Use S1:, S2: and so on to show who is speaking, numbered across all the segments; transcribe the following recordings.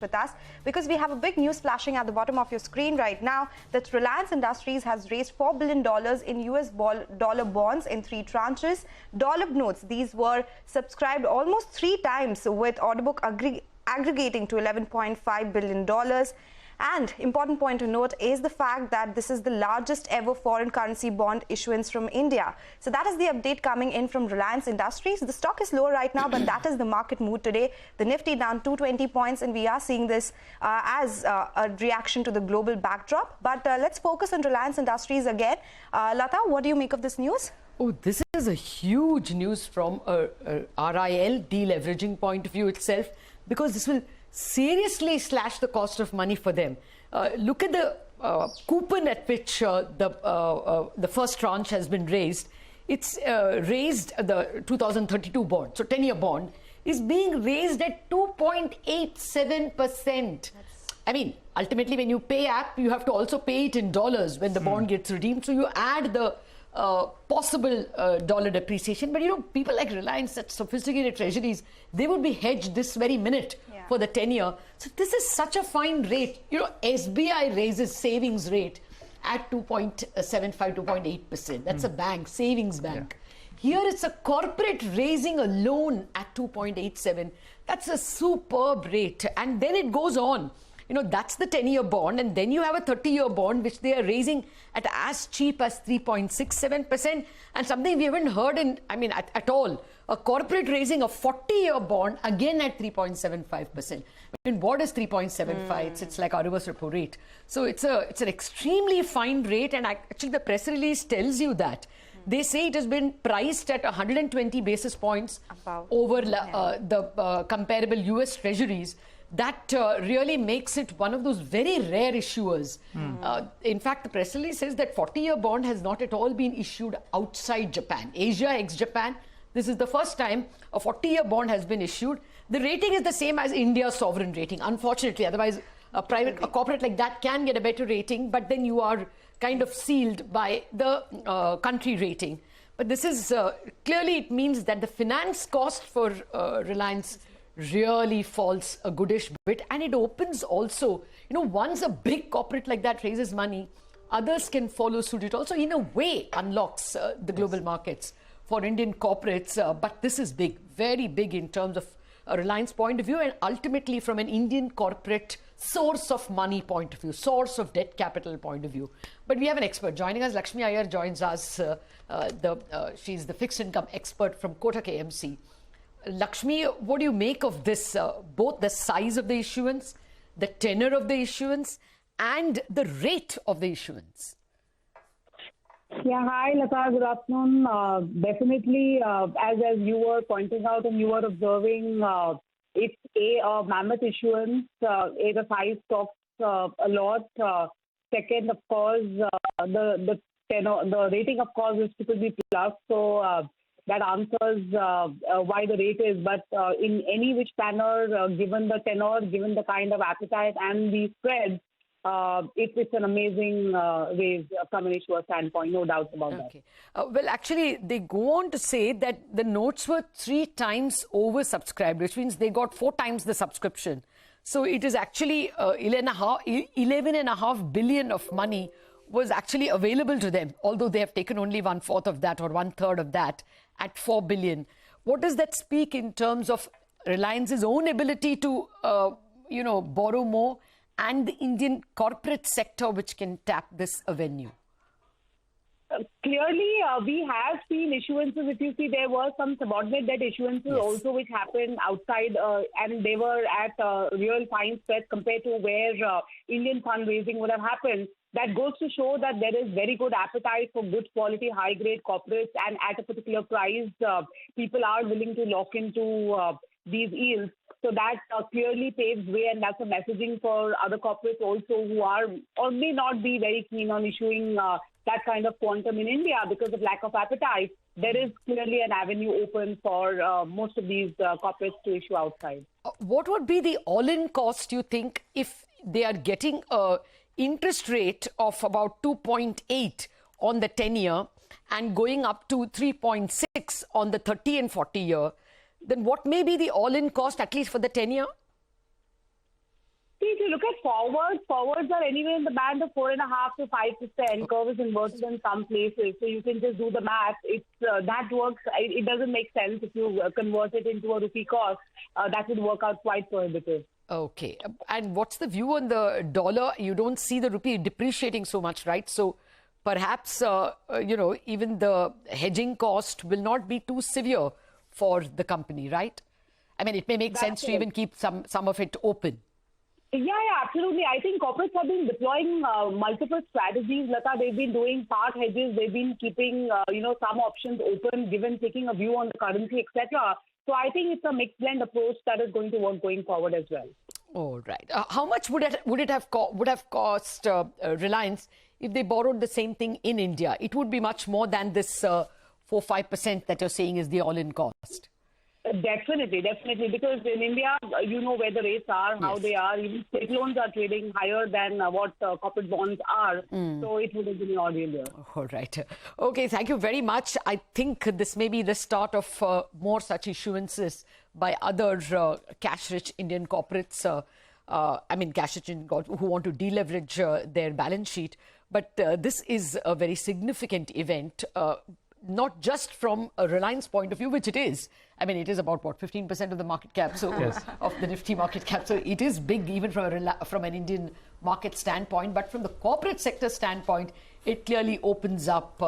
S1: with us because we have a big news flashing at the bottom of your screen right now that Reliance Industries has raised $4 billion in US dollar bonds in 3 tranches. Dollop notes, these were subscribed almost 3 times with order book aggregating to $11.5 billion. And important point to note is the fact that this is the largest ever foreign currency bond issuance from India. So that is the update coming in from Reliance Industries. The stock is lower right now, but that is the market mood today. The Nifty down 220 points, and we are seeing this as a reaction to the global backdrop. But let's focus on Reliance Industries again. Lata, what do you make of this news?
S2: Oh, this is a huge news from a RIL deleveraging point of view itself, because this will seriously slash the cost of money for them. Look at the coupon at which the first tranche has been raised. It's raised, the 2032 bond, so 10-year bond, is being raised at 2.87%. I mean, ultimately, when you pay app, you have to also pay it in dollars when the bond gets redeemed. So you add the possible dollar depreciation. But, you know, people like Reliance, such sophisticated treasuries, they would be hedged this very minute for the 10-year. So this is such a fine rate. You know, SBI raises savings rate at 2.75, 2.8%. That's a bank, savings bank. Here it's a corporate raising a loan at 2.87. That's a superb rate. And then it goes on. You know, that's the 10-year bond, and then you have a 30-year bond, which they are raising at as cheap as 3.67%, and something we haven't heard in, I mean, at all. A corporate raising a 40-year bond, again at 3.75%. I mean, what is 3.75? It's like our reverse repo rate. So it's an extremely fine rate, and actually the press release tells you that. They say it has been priced at 120 basis points over the comparable US treasuries. That really makes it one of those very rare issuers. In fact, the press release says that 40-year bond has not at all been issued outside Japan. Asia ex-Japan, this is the first time a 40-year bond has been issued. The rating is the same as India's sovereign rating, unfortunately. Otherwise, a corporate like that can get a better rating, but then you are kind of sealed by the country rating. But this is, clearly it means that the finance cost for Reliance really falls a goodish bit, and it opens also, you know, once a big corporate like that raises money, others can follow suit. It also in a way unlocks the global markets for Indian corporates, but this is big, very big in terms of a Reliance point of view, and ultimately from an Indian corporate source of money point of view, source of debt capital point of view. But we have an expert joining us. Lakshmi Iyer joins us. She's the fixed income expert from Kotak AMC. Lakshmi, what do you make of this, both the size of the issuance, the tenor of the issuance, and the rate of the issuance?
S3: Yeah, hi, Lata. Good afternoon. Definitely, as you were pointing out and you were observing, it's a mammoth issuance. The size talks a lot. Second, of course, the rating, of course, is BBB plus. So that answers why the rate is. But in any which manner, given the tenor, given the kind of appetite and the spread, it's an amazing raise from an issuer standpoint, no doubt about that.
S2: Well, actually, they go on to say that the notes were 3 times oversubscribed, which means they got 4 times the subscription. So it is actually 11.5 billion of money was actually available to them, although they have taken only 1/4 of that or 1/3 of that at 4 billion. What does that speak in terms of Reliance's own ability to, you know, borrow more, and the Indian corporate sector which can tap this avenue?
S3: Clearly, we have seen issuances. If you see, there were some subordinate debt issuances also which happened outside, and they were at real fine spreads compared to where Indian fundraising would have happened. That goes to show that there is very good appetite for good quality, high-grade corporates, and at a particular price, people are willing to lock into these yields. So that clearly paves way, and that's a messaging for other corporates also who are or may not be very keen on issuing that kind of quantum in India because of lack of appetite. There is clearly an avenue open for most of these corporates to issue outside.
S2: What would be the all-in cost, you think, if they are getting a interest rate of about 2.8 on the 10-year and going up to 3.6 on the 30 and 40-year? Then what may be the all-in cost, at least for the 10-year?
S3: if you look at forwards are anywhere in the band of 4.5% to 5%. Curve is inverted in some places, so you can just do the math. It's that works. It doesn't make sense if you convert it into a rupee cost. That would work out quite prohibitive.
S2: Okay. And what's the view on the dollar? You don't see the rupee depreciating so much, right? So perhaps, even the hedging cost will not be too severe for the company, right? I mean, it may make sense to even keep some of it open.
S3: Yeah, absolutely. I think corporates have been deploying multiple strategies. Lata, they've been doing part hedges. They've been keeping, some options open, taking a view on the currency, etc. So I think it's a mixed blend approach that is going to work going forward as well.
S2: All right. How much would have cost Reliance if they borrowed the same thing in India? It would be much more than this 4-5% that you're saying is the all-in cost.
S3: Definitely, because in India, you know where the rates are, how they are. Even state loans are trading higher than what corporate bonds are. So it would have been all India.
S2: All right. Okay, thank you very much. I think this may be the start of more such issuances by other cash-rich Indian corporates. Cash-rich Indian corporates who want to deleverage their balance sheet. But this is a very significant event. Not just from a Reliance point of view, which it is. I mean, it is about, 15% of the market cap, so of the Nifty market cap. So it is big even from an Indian market standpoint. But from the corporate sector standpoint, it clearly opens up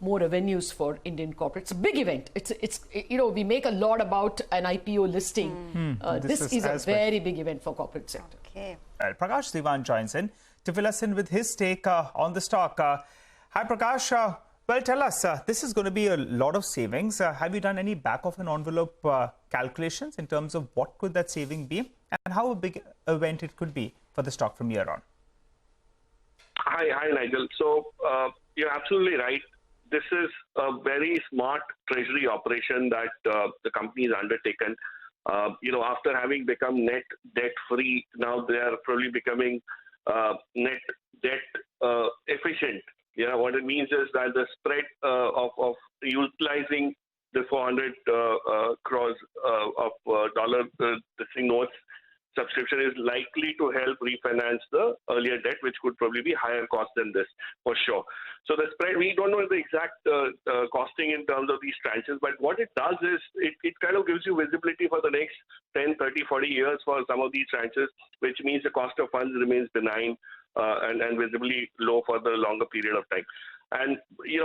S2: more avenues for Indian corporates. It's a big event. It's we make a lot about an IPO listing. This is a very big event for corporate sector.
S1: Okay.
S4: Prakash Diwan joins in to fill us in with his take on the stock. Hi, Prakash. Well, tell us, this is going to be a lot of savings. Have you done any back-of-an-envelope calculations in terms of what could that saving be and how a big event it could be for the stock from here on?
S5: Hi, Nigel. So you're absolutely right. This is a very smart treasury operation that the company has undertaken. After having become net debt-free, now they are probably becoming net debt efficient. What it means is that the spread of utilizing the 400 crores of dollar notes subscription is likely to help refinance the earlier debt, which could probably be higher cost than this for sure. So the spread, we don't know the exact costing in terms of these tranches, but what it does is it kind of gives you visibility for the next 10, 30, 40 years for some of these tranches, which means the cost of funds remains benign. And visibly low for the longer period of time. And,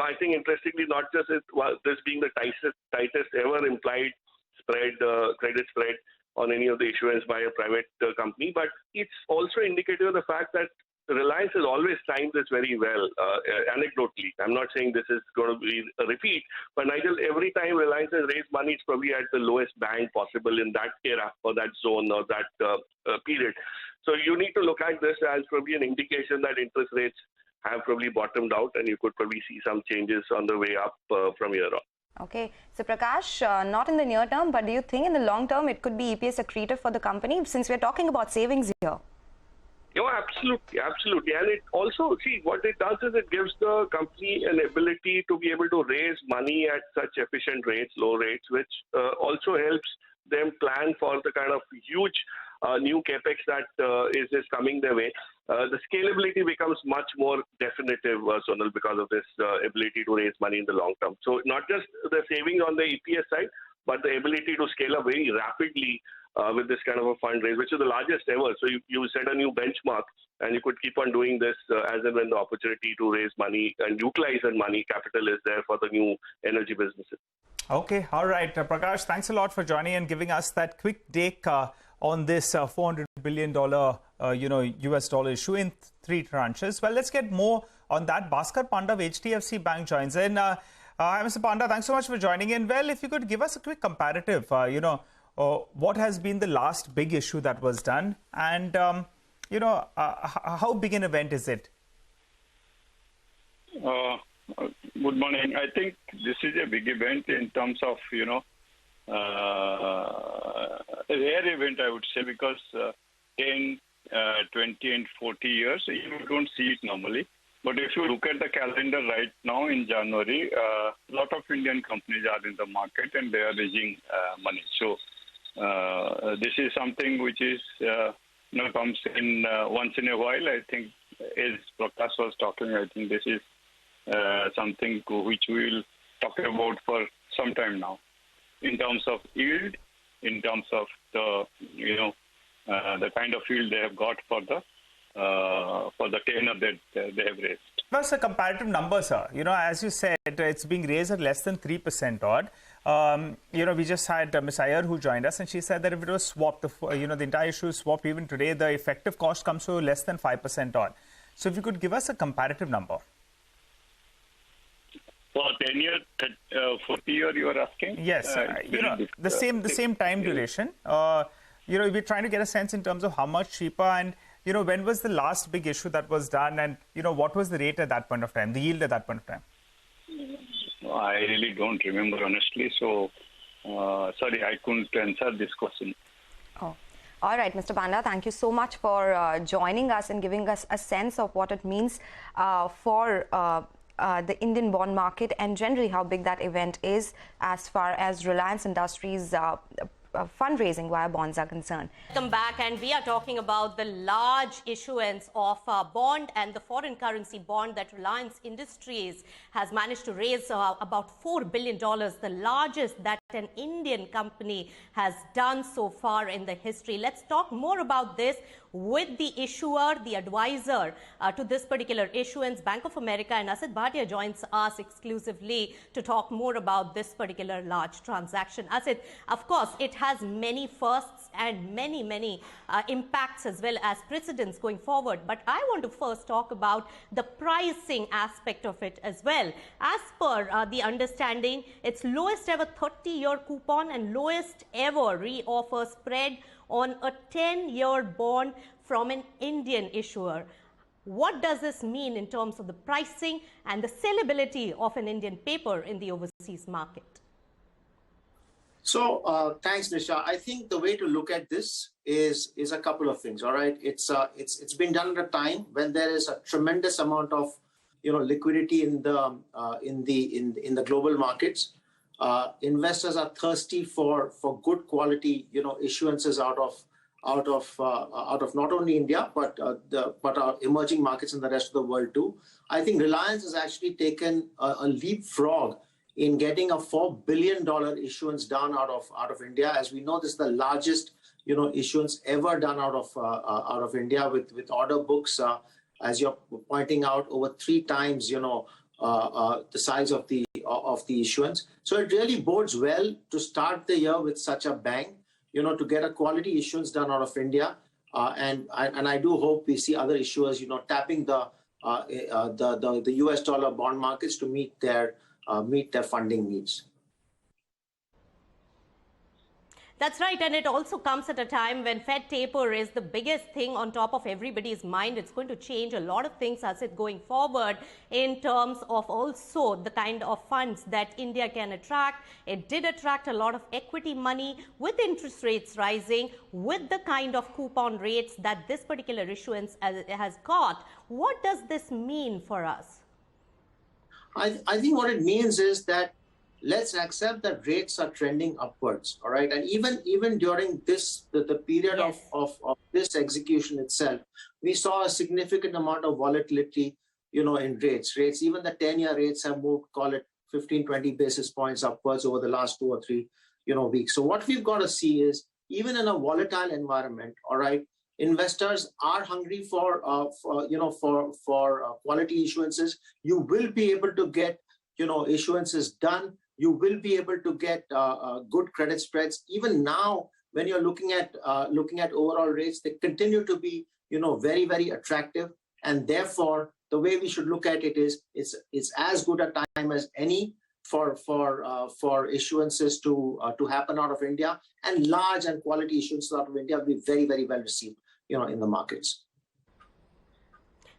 S5: I think interestingly, not just this being the tightest ever implied spread, credit spread on any of the issuance by a private company, but it's also indicative of the fact that Reliance has always timed this very well, anecdotally. I'm not saying this is going to be a repeat, but Nigel, every time Reliance has raised money, it's probably at the lowest band possible in that era or that zone or that period. So you need to look at this as probably an indication that interest rates have probably bottomed out and you could probably see some changes on the way up from here on.
S1: Okay. So, Prakash, not in the near term, but do you think in the long term it could be EPS accretive for the company since we're talking about savings here?
S5: Absolutely. And it also, what it does is it gives the company an ability to be able to raise money at such efficient rates, low rates, which also helps them plan for the kind of huge new capex that is coming their way. The scalability becomes much more definitive, Sonal, because of this ability to raise money in the long term. So not just the savings on the EPS side, but the ability to scale up very rapidly with this kind of a fundraise, which is the largest ever. So you set a new benchmark and you could keep on doing this as and when the opportunity to raise money and utilize that money capital is there for the new energy businesses.
S4: Okay. All right. Prakash, thanks a lot for joining and giving us that quick take on this $400 billion US dollar issue in 3 tranches. Well, let's get more on that. Bhaskar Panda of HDFC Bank joins in. Mr. Panda, thanks so much for joining in. Well, if you could give us a quick comparative, what has been the last big issue that was done and, how big an event is it?
S6: Good morning. I think this is a big event in terms of, a rare event, I would say, because 10, 20 and 40 years, you don't see it normally. But if you look at the calendar right now in January, a lot of Indian companies are in the market and they are raising money. So this is something which is comes in once in a while. I think, as Prakash was talking, I think this is something which we will talk about for some time now, in terms of yield, in terms of the the kind of yield they have got for the tenor that they have raised.
S4: That's a comparative number, sir. As you said, it's being raised at less than 3% odd. We just had Ms. Iyer who joined us, and she said that if it was swapped, the entire issue is swapped, even today, the effective cost comes to less than 5% odd. So if you could give us a comparative number.
S6: For 10-year, 40-year, you are asking?
S4: Yes, the same time duration. We're trying to get a sense in terms of how much cheaper, and when was the last big issue that was done, and what was the rate at that point of time, the yield at that point of time?
S6: I really don't remember, honestly. So, sorry, I couldn't answer this question.
S1: Oh. All right, Mr. Panda, thank you so much for joining us and giving us a sense of what it means for the Indian bond market and generally how big that event is as far as Reliance Industries fundraising via bonds are concerned.
S7: Welcome back, and we are talking about the large issuance of bond and the foreign currency bond that Reliance Industries has managed to raise about $4 billion, the largest that an Indian company has done so far in the history. Let's talk more about this with the issuer, the advisor to this particular issuance, Bank of America, and Asit Bhatia joins us exclusively to talk more about this particular large transaction. Asit, of course, it has many firsts and many impacts as well as precedents going forward. But I want to first talk about the pricing aspect of it as well. As per the understanding, it's lowest ever 30-year coupon and lowest ever re-offer spread on a 10-year bond from an Indian issuer. What does this mean in terms of the pricing and the sellability of an Indian paper in the overseas market?
S8: So thanks, Nisha. I think the way to look at this is a couple of things. All right, it's been done at a time when there is a tremendous amount of liquidity in the global markets. Investors are thirsty for good quality issuances out of not only India but our emerging markets in the rest of the world too. I think Reliance has actually taken a leapfrog in getting a $4 billion issuance done out of India. As we know, this is the largest issuance ever done out of India with order books, as you're pointing out, over 3 times the size of the issuance. So it really bodes well to start the year with such a bang, to get a quality issuance done out of India. And I do hope we see other issuers, tapping the US dollar bond markets to meet their funding needs.
S7: That's right, and it also comes at a time when Fed taper is the biggest thing on top of everybody's mind. It's going to change a lot of things as it going forward in terms of also the kind of funds that India can attract. It did attract a lot of equity money with interest rates rising, with the kind of coupon rates that this particular issuance has got. What does this mean for us?
S8: I think what it means is that let's accept that rates are trending upwards, all right? And even during the period of this execution itself, we saw a significant amount of volatility, in rates. Even the 10-year rates have moved, call it 15, 20 basis points upwards over the last 2 or 3, weeks. So what we've got to see is, even in a volatile environment, all right, investors are hungry for quality issuances. You will be able to get, issuances done. You will be able to get good credit spreads. Even now, when you're looking at overall rates, they continue to be, very, very attractive. And therefore, the way we should look at it is, it's as good a time as any for issuances to happen out of India, and large and quality issuances out of India will be very, very well received, in the markets.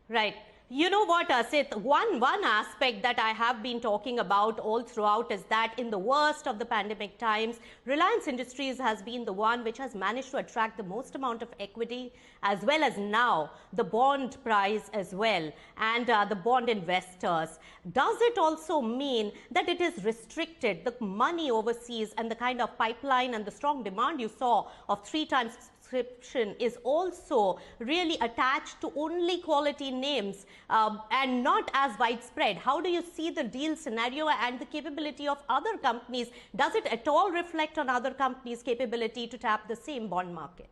S7: Right. You know what, Asit, one aspect that I have been talking about all throughout is that in the worst of the pandemic times, Reliance Industries has been the one which has managed to attract the most amount of equity, as well as now the bond price as well, and the bond investors. Does it also mean that it is restricted, the money overseas and the kind of pipeline and the strong demand you saw of 3 times subscription is also really attached to only quality names and not as widespread. How do you see the deal scenario and the capability of other companies? Does it at all reflect on other companies' capability to tap the same bond market?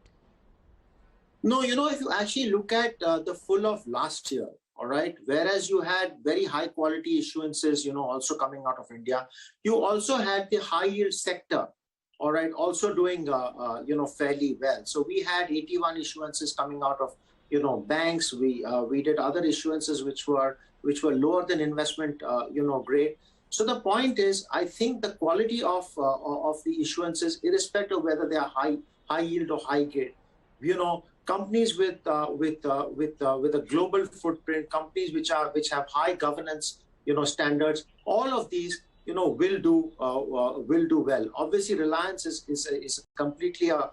S8: No, if you actually look at the full of last year, all right, whereas you had very high quality issuances, also coming out of India, you also had the high yield sector, all right, also doing, fairly well. So we had 81 issuances coming out of, banks. We did other issuances which were lower than investment, grade. So the point is, I think the quality of the issuances, irrespective of whether they are high yield or high grade, companies with a global footprint, companies which have high governance, standards, all of these, will do well. Obviously, Reliance is completely a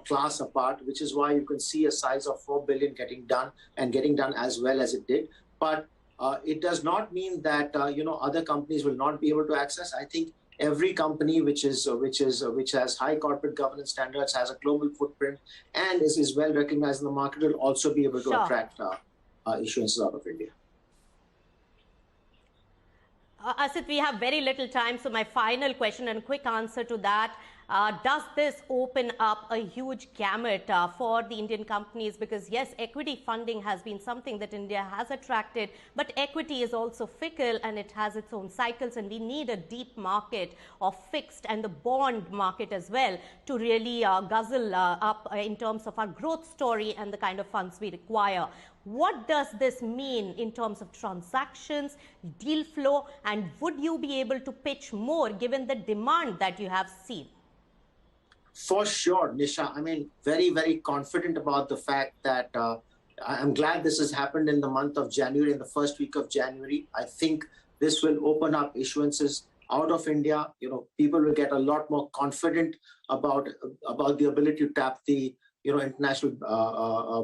S8: class apart, which is why you can see a size of 4 billion getting done as well as it did. But it does not mean that other companies will not be able to access. I think every company which has high corporate governance standards, has a global footprint, and is well recognized in the market will also be able to attract issuances out of India.
S7: Asit, we have very little time, so my final question and quick answer to that. Does this open up a huge gamut for the Indian companies? Because yes, equity funding has been something that India has attracted, but equity is also fickle and it has its own cycles, and we need a deep market of fixed and the bond market as well to really guzzle up in terms of our growth story and the kind of funds we require. What does this mean in terms of transactions, deal flow, and would you be able to pitch more given the demand that you have seen?
S8: For sure, Nisha. I mean, very, very confident about the fact that I'm glad this has happened in the month of January, in the first week of January. I think this will open up issuances out of India. People will get a lot more confident about the ability to tap the international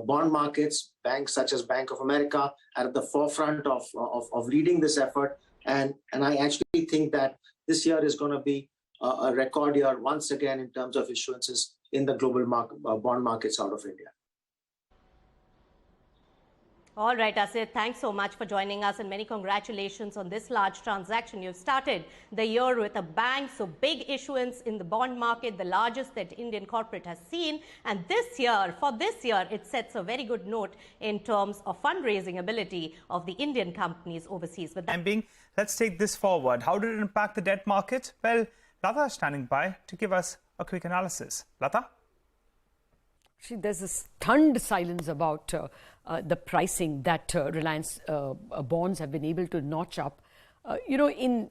S8: bond markets. Banks such as Bank of America are at the forefront of leading this effort. And I actually think that this year is going to be a record year once again in terms of issuances in the global bond markets out of India.
S7: All right, Asit, thanks so much for joining us and many congratulations on this large transaction. You've started the year with a bang, so big issuance in the bond market, the largest that Indian corporate has seen. And for this year, it sets a very good note in terms of fundraising ability of the Indian companies overseas.
S4: Let's take this forward. How did it impact the debt market? Well, Lata is standing by to give us a quick analysis. Lata?
S2: There's a stunned silence about the pricing that Reliance bonds have been able to notch up. In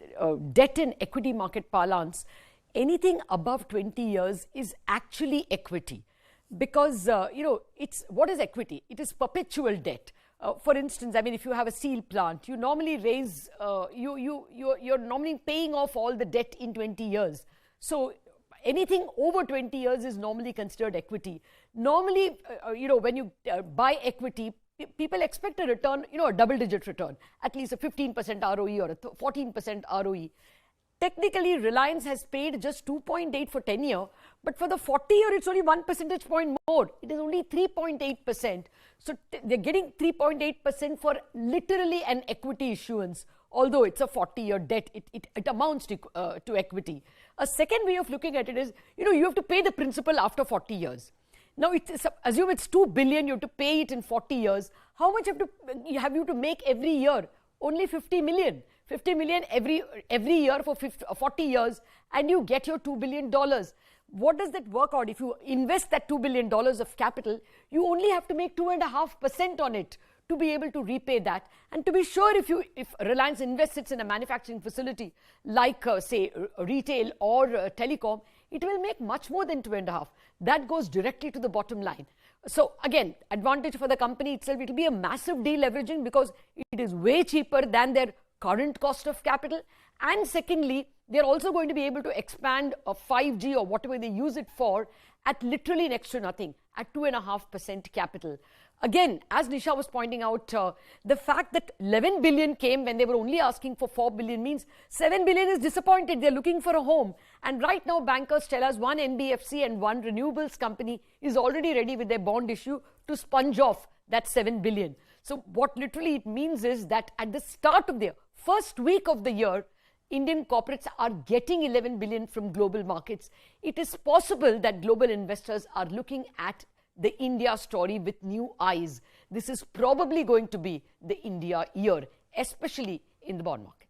S2: debt and equity market parlance, anything above 20 years is actually equity. Because, what is equity? It is perpetual debt. For instance, I mean, if you have a steel plant, you normally raise, you're normally paying off all the debt in 20 years. So anything over 20 years is normally considered equity. Normally, when you buy equity, people expect a return, a double-digit return, at least a 15% ROE or a 14% ROE. Technically, Reliance has paid just 2.8 for 10-year, but for the 40-year, it's only 1 percentage point more. It is only 3.8%. So they're getting 3.8% for literally an equity issuance. Although it's a 40-year debt, it amounts to equity. A second way of looking at it is, you have to pay the principal after 40 years. Now, assume it's 2 billion, you have to pay it in 40 years. How much have you to make every year? Only 50 million. 50 million every year for 40 years, and you get your $2 billion. What does that work out? If you invest that $2 billion of capital, you only have to make 2.5% on it to be able to repay that. And to be sure, if Reliance invests in a manufacturing facility like, say, retail or telecom, it will make much more than 2.5. That goes directly to the bottom line. So again, advantage for the company itself, it will be a massive deleveraging because it is way cheaper than their current cost of capital. And secondly, they're also going to be able to expand a 5G or whatever they use it for at literally next to nothing. at 2.5% capital. Again, as Nisha was pointing out, the fact that 11 billion came when they were only asking for 4 billion means 7 billion is disappointed. They're looking for a home. And right now, bankers tell us one NBFC and one renewables company is already ready with their bond issue to sponge off that 7 billion. So what literally it means is that at the start of the first week of the year, Indian corporates are getting 11 billion from global markets. It is possible that global investors are looking at the India story with new eyes. This is probably going to be the India year, especially in the bond market.